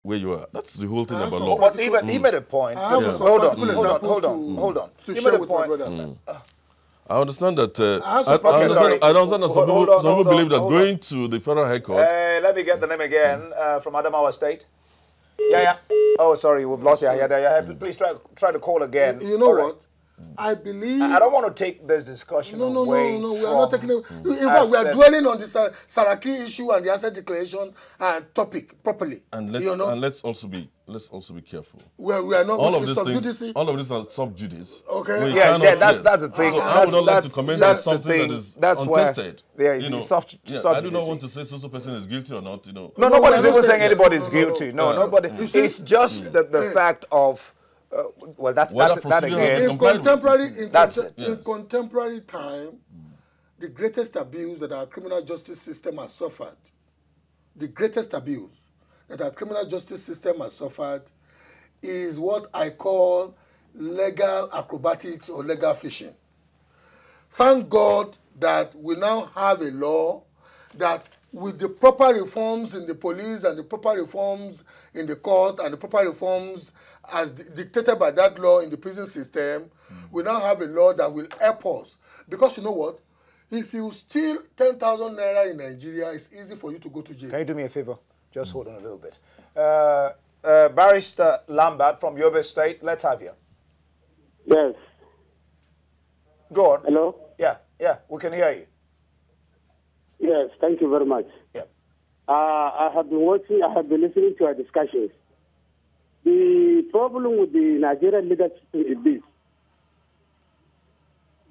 where you are. That's the whole thing about law. law. But he made a point. Hold on. He made a point. I understand that. I don't understand that some people believe that going to the Federal High Court. Let me get the name again from Adamawa State. Yeah. Oh, sorry, we've lost you. Yeah. Please try to call again. You know what? I believe... I don't want to take this discussion away. No, we are not taking it. In fact, we are dwelling on the Saraki issue and the asset declaration topic properly. And let's also be careful. We are not all of these things. All of these are sub judice. Okay. That's the thing. So I would not like to comment on something that is untested. I do not want to say so person is guilty or not. No, nobody's even saying anybody is guilty. No, nobody. It's just the fact of. Well, that's that again. In contemporary time, the greatest abuse that our criminal justice system has suffered, is what I call legal acrobatics or legal fishing. Thank God that we now have a law that, with the proper reforms in the police and the proper reforms in the court and the proper reforms as dictated by that law in the prison system, we now have a law that will help us. Because you know what? If you steal 10,000 naira in Nigeria, it's easy for you to go to jail. Can you do me a favor? Just hold on a little bit. Barrister Lambert from Yobe State, let's have you. Yes. Go on. Hello? Yeah, we can hear you. Yes, thank you very much. Yeah. I have been listening to our discussions. The problem with the Nigerian legal system is this.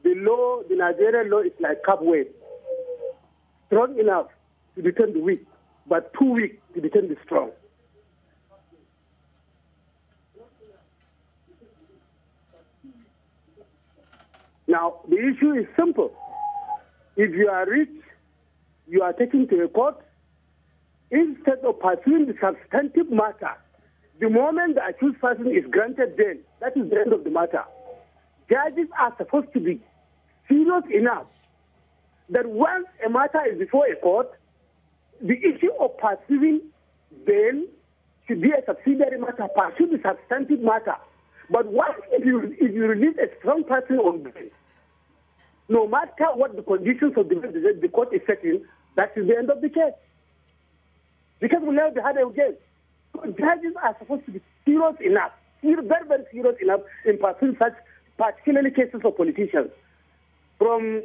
The Nigerian law is like cobweb. Strong enough to determine the weak, but too weak to determine the strong. Now, the issue is simple. If you are rich, you are taken to a court. Instead of pursuing the substantive matter, the moment the accused person is granted bail, that is the end of the matter. Judges are supposed to be serious enough that once a matter is before a court, the issue of pursuing bail should be a subsidiary matter, pursue the substantive matter. But once if you release a strong person on bail, no matter what the conditions of the court is setting, that is the end of the case. Because we never had a case. So judges are supposed to be serious enough, very, very serious enough in pursuing such particularly cases of politicians. From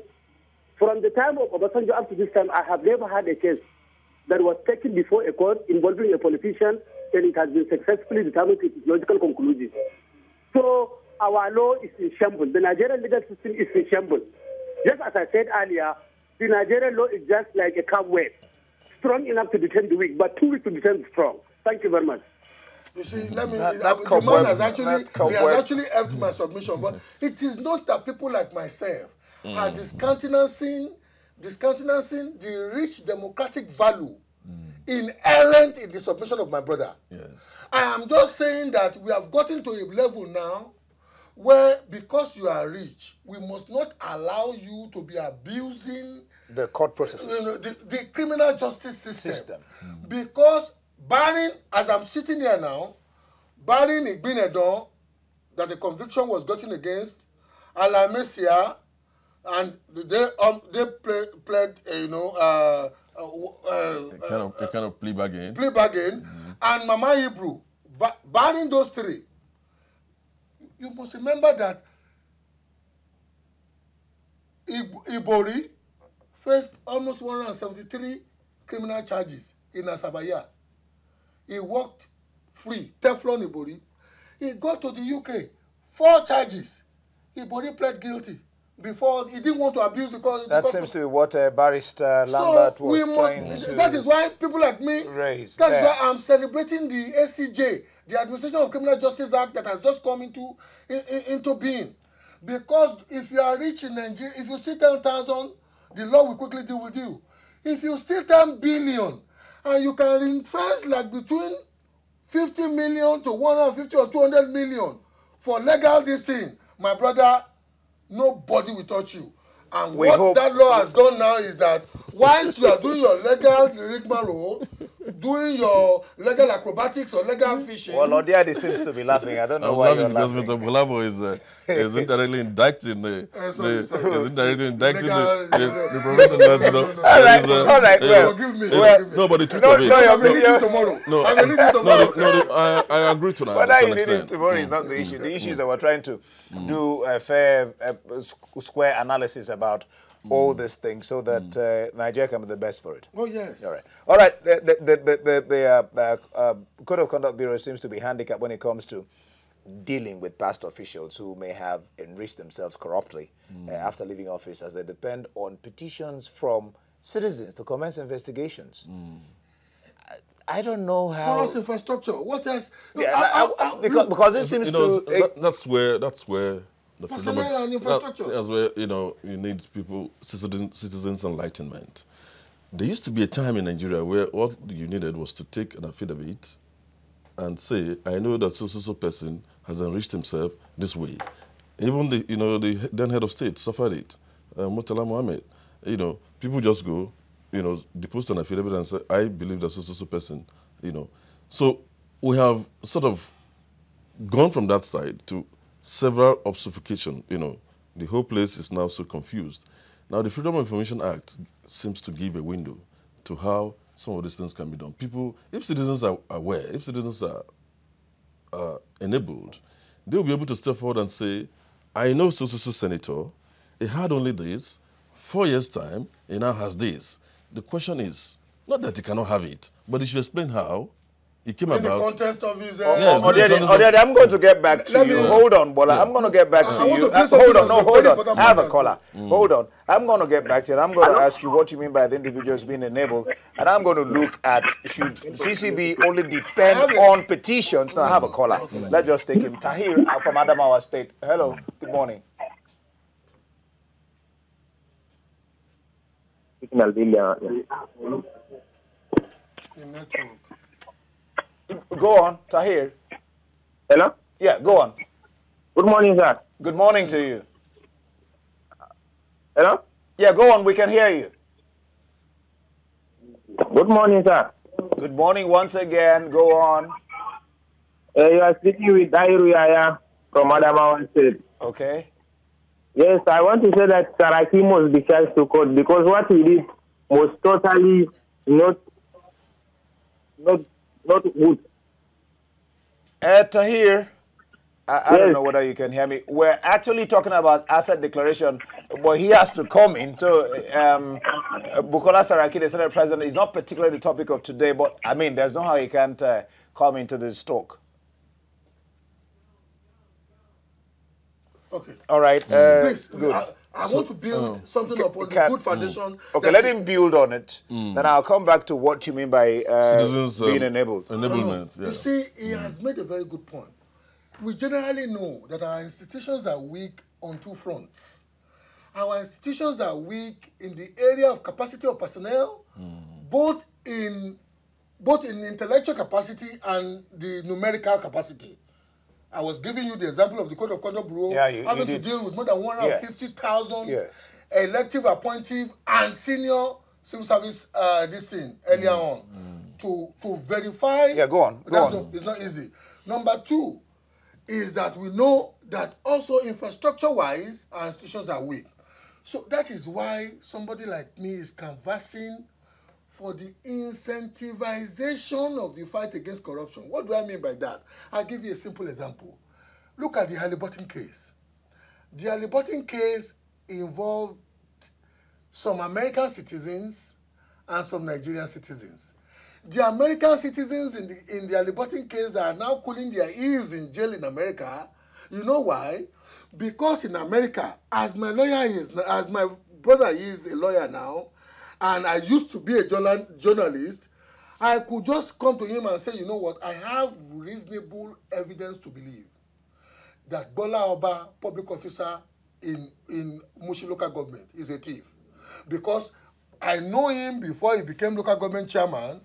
the time of Obasanjo up to this time, I have never had a case that was taken before a court involving a politician and it has been successfully determined to its logical conclusion. So our law is in shambles. The Nigerian legal system is in shambles. Just as I said earlier, the Nigerian law is just like a cobweb, strong enough to determine the weak, but too weak to determine the strong. Thank you very much. You see, the man has actually helped my submission, but it is not that people like myself are discountenancing the rich democratic value inherent in the submission of my brother. Yes. I am just saying that we have gotten to a level now where, because you are rich, we must not allow you to be abusing the court processes, the criminal justice system. Because barring, as I'm sitting here now, barring Igbinedon, that the conviction was gotten against, Alamesia, and they pled, a kind of plea bargain. And Mama Hebrew, barring those three, you must remember that Ibori faced almost 173 criminal charges in Asabaya. He walked free, Teflon Ibori. He got to the UK, 4 charges. Ibori pled guilty. Before, he didn't want to abuse the court. That seems to be what Barrister Lambert was trying to That is why people like me raise. That is why I'm celebrating the ACJ, the Administration of Criminal Justice Act that has just come into being. Because if you are rich in Nigeria, if you steal 10,000, the law will quickly deal with you. If you steal 10 billion, and you can ring-fence like between 50 million to 150 or 200 million for legal this thing, my brother, nobody will touch you. And that law has done now is that whilst you are doing your legal rigmarole, doing your legal acrobatics or legal fishing. Well, Odiadi seems to be laughing. I don't know why you're laughing. Because Mr. Gbola Oba is indirectly indicting the profession that, you know. All right. Forgive me. No, but the truth of it. I will need you tomorrow. I agree to that. Whether you need it tomorrow is not the issue. The issue is that we're trying to do a fair, square analysis about all these things so that Nigeria can be the best for it. Oh, yes. All right. All right. The Code of Conduct Bureau seems to be handicapped when it comes to dealing with past officials who may have enriched themselves corruptly after leaving office, as they depend on petitions from citizens to commence investigations. I don't know how. Porous infrastructure. What else? Because it seems that's where the personnel and infrastructure. That's where you need citizens enlightenment. There used to be a time in Nigeria where all you needed was to take an affidavit and say, I know that so person has enriched himself this way. Even the then head of state suffered it, Murtala Mohammed. People just go, deposit an affidavit and say, I believe that so person, So we have sort of gone from that side to several obfuscation. The whole place is now so confused. Now the Freedom of Information Act seems to give a window to how some of these things can be done. People, if citizens are aware, if citizens are enabled, they'll be able to step forward and say, I know so senator, he had only this, 4 years' time, he now has this. The question is, not that he cannot have it, but he should explain how it came about. In the context of his... Odiadi, I'm going to get back to you. Hold on, Bola. I'm going to get back to you. Hold on. I have a caller. Hold on. I'm going to get back to you. I'm going to ask you what you mean by the individuals being enabled. And I'm going to look at, should CCB only depend on petitions? Now, I have a caller. Let's just take him. Tahir from Adamawa State. Hello. Good morning. Go on, Tahir. Hello? Yeah, go on. Good morning, sir. Good morning to you. Hello? Yeah, go on, we can hear you. Good morning, sir. Good morning once again, go on. You are speaking with Dairu Yaya from Adamawa State. Okay. Yes, I want to say that Saraki must be charged to court because what he did was totally not good. Tahir, I don't know whether you can hear me. We're actually talking about asset declaration, but he has to come in. So, Bukola Saraki, the Senate President, is not particularly the topic of today, but I mean, there's no how he can't come into this talk. Okay. All right. Please, good. I want to build something upon the good foundation. Okay, let him build on it. Then I'll come back to what you mean by citizens being enabled. Enablement. Yeah. You see, he has made a very good point. We generally know that our institutions are weak on two fronts. Our institutions are weak in the area of capacity of personnel, both in intellectual capacity and the numerical capacity. I was giving you the example of the Code of Conduct Bureau having to deal with more than 150,000 elective, appointive, and senior civil service earlier on to verify. Yeah, go on. It's not easy. Number two is that we know that also infrastructure-wise, our institutions are weak. So that is why somebody like me is canvassing for the incentivization of the fight against corruption. What do I mean by that? I'll give you a simple example. Look at the Halliburton case. The Halliburton case involved some American citizens and some Nigerian citizens. The American citizens in the Halliburton case are now cooling their ears in jail in America. You know why? Because in America, as my brother is a lawyer now, and I used to be a journalist, I could just come to him and say, you know what, I have reasonable evidence to believe that Gbola Oba, public officer in Mushi local government, is a thief. Because I know him before he became local government chairman.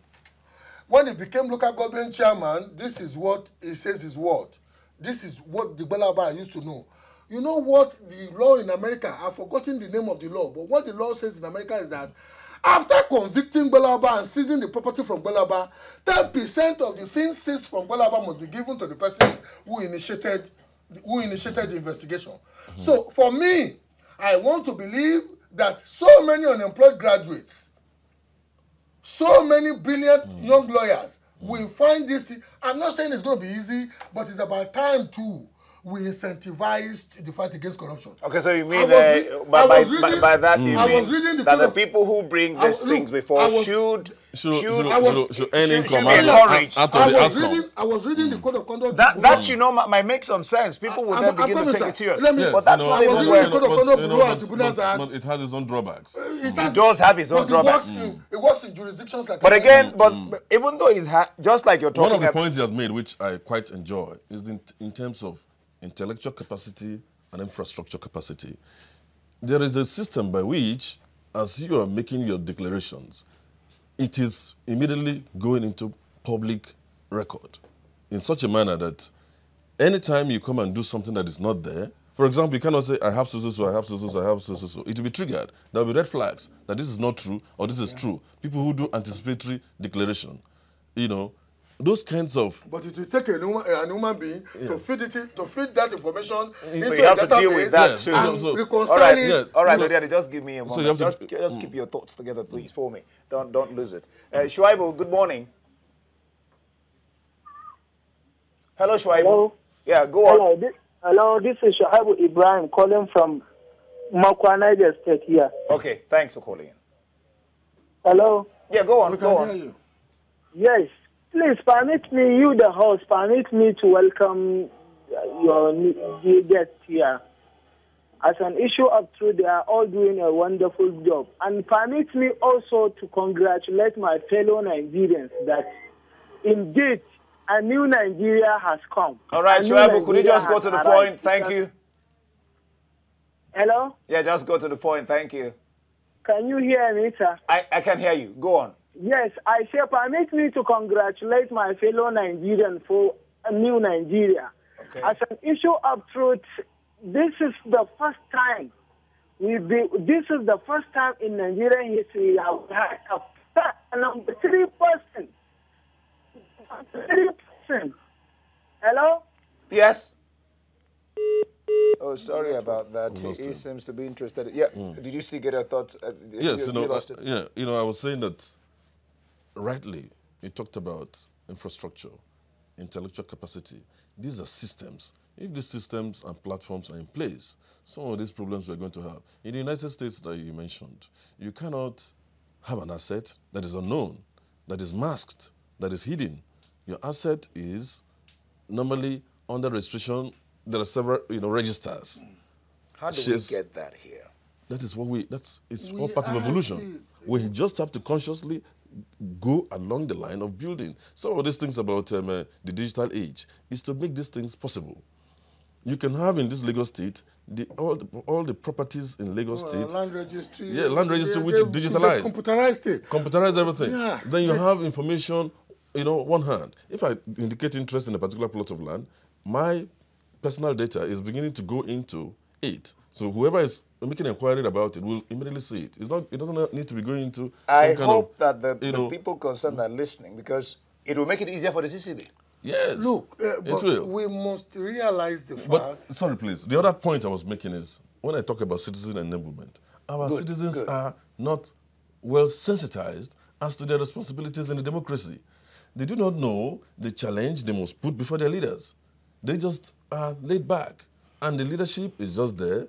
When he became local government chairman, this is what he says his word. This is what the Gbola Oba I used to know. You know what the law in America, I've forgotten the name of the law, but what the law says in America is that After convicting Gbola Oba and seizing the property from Gbola Oba, 10% of the things seized from Gbola Oba must be given to the person who initiated the investigation. So for me, I want to believe that so many unemployed graduates, so many brilliant young lawyers will find this thing. I'm not saying it's going to be easy, but it's about time too. We incentivized the fight against corruption. Okay, so you mean by that you mean that the people who bring these things before should earn income out of the outcome. I was reading the code of conduct. That you know might make some sense. People will then begin to take it serious. But that's not even where but it has its own drawbacks. It does have its own drawbacks. It works in jurisdictions like. But again, even though it's just like you're talking. One of the points he has made, which I quite enjoy, is in terms of intellectual capacity and infrastructure capacity. There is a system by which, as you are making your declarations, it is immediately going into public record in such a manner that anytime you come and do something that is not there, for example, you cannot say, I have so-so-so, I have so-so-so, I have so-so-so. It will be triggered. There will be red flags that this is not true or this is true. People who do anticipatory declaration, you know, those kinds of. But it will take a human being to feed that information into you have to deal with that too. All right, all right, Odiadi, just give me a moment. Just keep your thoughts together, please, for me. Don't lose it. Shuaibu, good morning. Hello, Shuaibu. Hello. Yeah, go on. Hello, this is Shuaibu Ibrahim calling from Makwa, Niger State here. Okay, thanks for calling in. Hello. Yeah, go on. We can hear you. Yes. Please permit me, you the host, permit me to welcome your guest here. As an issue of truth, they are all doing a wonderful job. And permit me also to congratulate my fellow Nigerians that indeed a new Nigeria has come. All right, Shuaibu, could you just go to the point? Thank you. Hello? Yeah, just go to the point. Thank you. Can you hear me, sir? I can hear you. Go on. Yes, I say permit me to congratulate my fellow Nigerians for a new Nigeria. Okay. As an issue of truth, this is the first time in Nigerian history we have had a number 3%. 3%. Hello? Yes. Oh, sorry about that. He seems to be interested. Yeah. Did you still get your thoughts? Yes, I was saying that rightly, you talked about infrastructure, intellectual capacity. These are systems. If these systems and platforms are in place, some of these problems we're going to have. In the United States that you mentioned, you cannot have an asset that is unknown, that is masked, that is hidden. Your asset is normally under registration. There are several, registers. How do we get that here? That is what it's all part of evolution. We just have to consciously go along the line of building. Some of these things about the digital age is to make these things possible. You can have in this Lagos state all the properties in Lagos state. Land registry. Yeah, land registry which is digitalized. Computerized it. Computerize everything. Yeah. Then you have information, one hand. If I indicate interest in a particular plot of land, my personal data is beginning to go into it. So whoever is making an inquiry about it will immediately see it. It doesn't need to be going into I hope that the people concerned are listening, because it will make it easier for the CCB. Yes. Look, it will. We must realize the fact. But, sorry, please. The other point I was making is, when I talk about citizen enablement, our citizens are not well sensitized as to their responsibilities in the democracy. They do not know the challenge they must put before their leaders. They just are laid back. And the leadership is just there,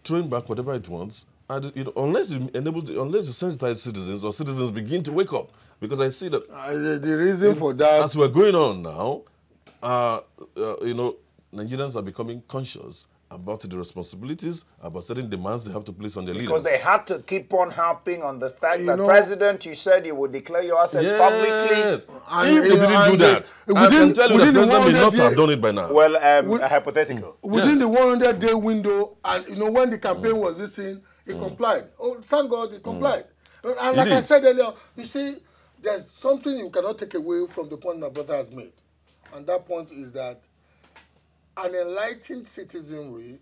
throwing back whatever it wants. And unless you sensitize citizens, or citizens begin to wake up, because I see that the reason for that, as we're going on now, Nigerians are becoming conscious about the responsibilities, about certain demands they have to place on their leaders. Because they had to keep on harping on the fact that, President, you said you would declare your assets publicly. And if they didn't do that, I can tell you the President may not have done it by now. Well, hypothetical. Within the 100-day window, and when the campaign was this thing, he complied. Oh, thank God he complied. And like I said earlier, you see, there's something you cannot take away from the point my brother has made. And that point is that an enlightened citizenry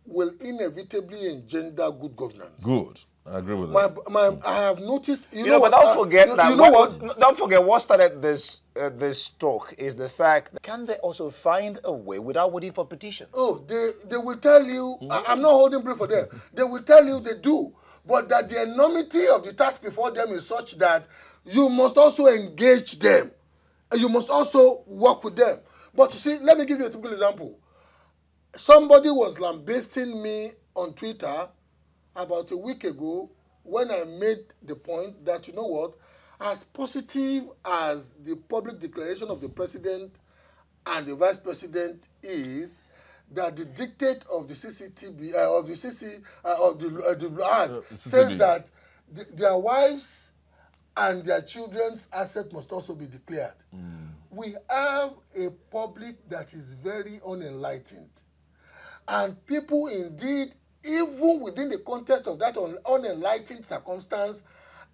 will inevitably engender good governance. Good. I agree with that. I have noticed. You know, know but what, don't forget that. You know what? Don't forget what started this this talk is the fact that can they also find a way without waiting for petitions? Oh, they will tell you. I'm not holding brief for them. They will tell you they do, but that the enormity of the task before them is such that you must also engage them. You must also work with them. But you see, let me give you a typical example. Somebody was lambasting me on Twitter about a week ago when I made the point that, you know what, as positive as the public declaration of the president and the vice president is, that the dictate of the CCTB, of the CC, of the Act says that their wives and their children's assets must also be declared. We have a public that is very unenlightened. And people indeed, even within the context of that unenlightened circumstance,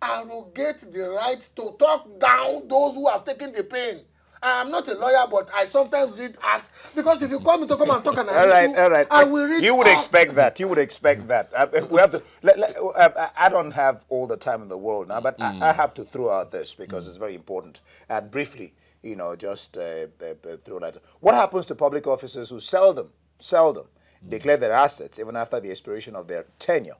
arrogate the right to talk down those who have taken the pain. I'm not a lawyer, but I sometimes read acts, because if you call me to come and talk an issue, all right. I will read. You would expect that. You would expect that. We have to. I don't have all the time in the world now, but I have to throw out this because it's very important. And briefly, you know, just throw that. What happens to public officers who seldom declare their assets even after the expiration of their tenure?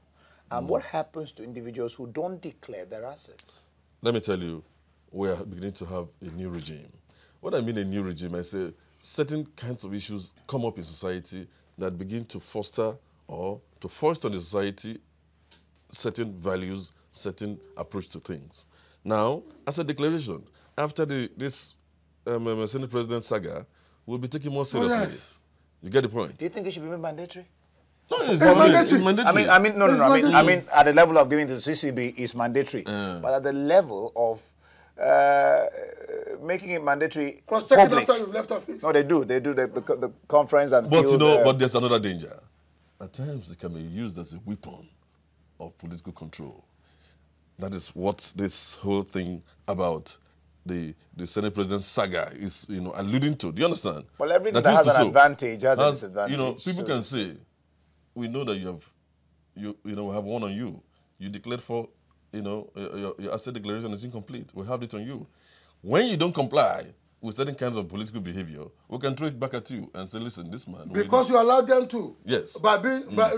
And what happens to individuals who don't declare their assets? Let me tell you, we are beginning to have a new regime. What I mean a new regime, I say certain kinds of issues come up in society that begin to foster or to foster in the society certain values, certain approach to things. Now, as a declaration, after this Senate President saga, we'll be taken more seriously. Oh, yes. You get the point? Do you think it should be made mandatory? No, it's mandatory. I mean, at the level of giving to the CCB is mandatory, but at the level of making it mandatory. Cross-checking after you've left office. No, they do. They do the conference and. But you know, but there's another danger. At times, it can be used as a weapon of political control. That is what this whole thing about the Senate President saga is, you know, alluding to. Do you understand? Well, everything that has an advantage has a disadvantage. You know, people can say, we know that you have one on you. You declared for, you know, your asset declaration is incomplete. We have it on you. When you don't comply with certain kinds of political behavior, we can throw it back at you and say, listen, this man. Because you allowed them to. Yes. By being, by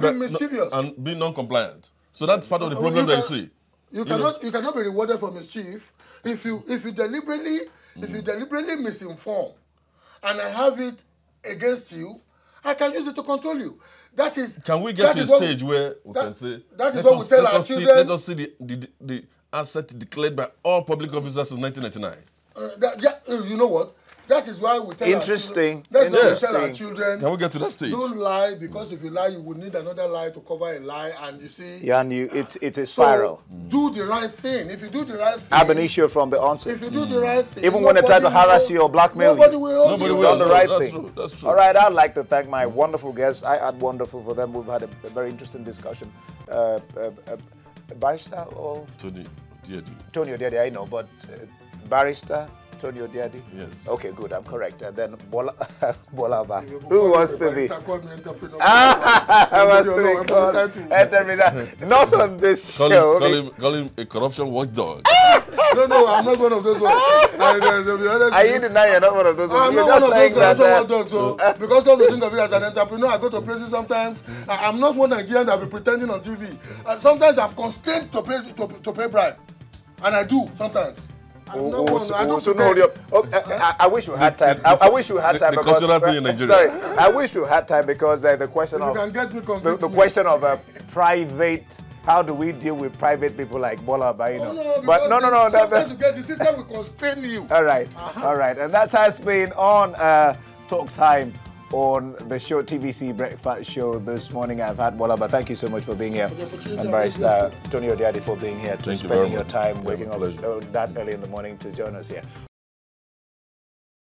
being mischievous. And being non-compliant. So that's part of the problem that you see. You cannot be rewarded for mischief if you deliberately misinform, and I have it against you. I can use it to control you. That is. Can we get to a stage where we can say? That is what we tell our children. Let us see the asset declared by all public officers since 1999. You know what? That is why we tell our children. That's why we tell our children. Can we get to that stage? Don't lie, because if you lie, you will need another lie to cover a lie, and you see. Yeah, and it's a spiral. So do the right thing. If you do the right thing. Ab initio from the onset. If you do the right thing. Even when they try to harass you or blackmail you. Nobody will do the right thing. That's true. All right, I'd like to thank my wonderful guests. I add wonderful for them. We've had a very interesting discussion. Barrister or? Tony Odiadi, I know, but barrister. Tony Odiadi? Yes. Okay, good. I'm correct. And then Gbola Oba. Who wants to be? Not on this show. Call him a corruption watchdog. No, I'm not one of those ones. Are you denying you're not one of those ones? I'm not one of those corruption watchdogs. So, because come to think of it as an entrepreneur, I go to places sometimes. I'm not one Nigerian that will be pretending on TV. Sometimes I'm constrained to pay bribe. And I do sometimes. I wish we had time. I wish we had time because thing in Nigeria. Sorry, I wish we had time because the question of the question of private. How do we deal with private people like Gbola Oba? But no. Sometimes you get the system will constrain you. All right, and that has been on Talk Time on the show TVC Breakfast Show this morning. I've had Gbola Oba. Thank you so much for being here. And Barrister Tony Odiadi for being here, spending your time waking up that early in the morning to join us here.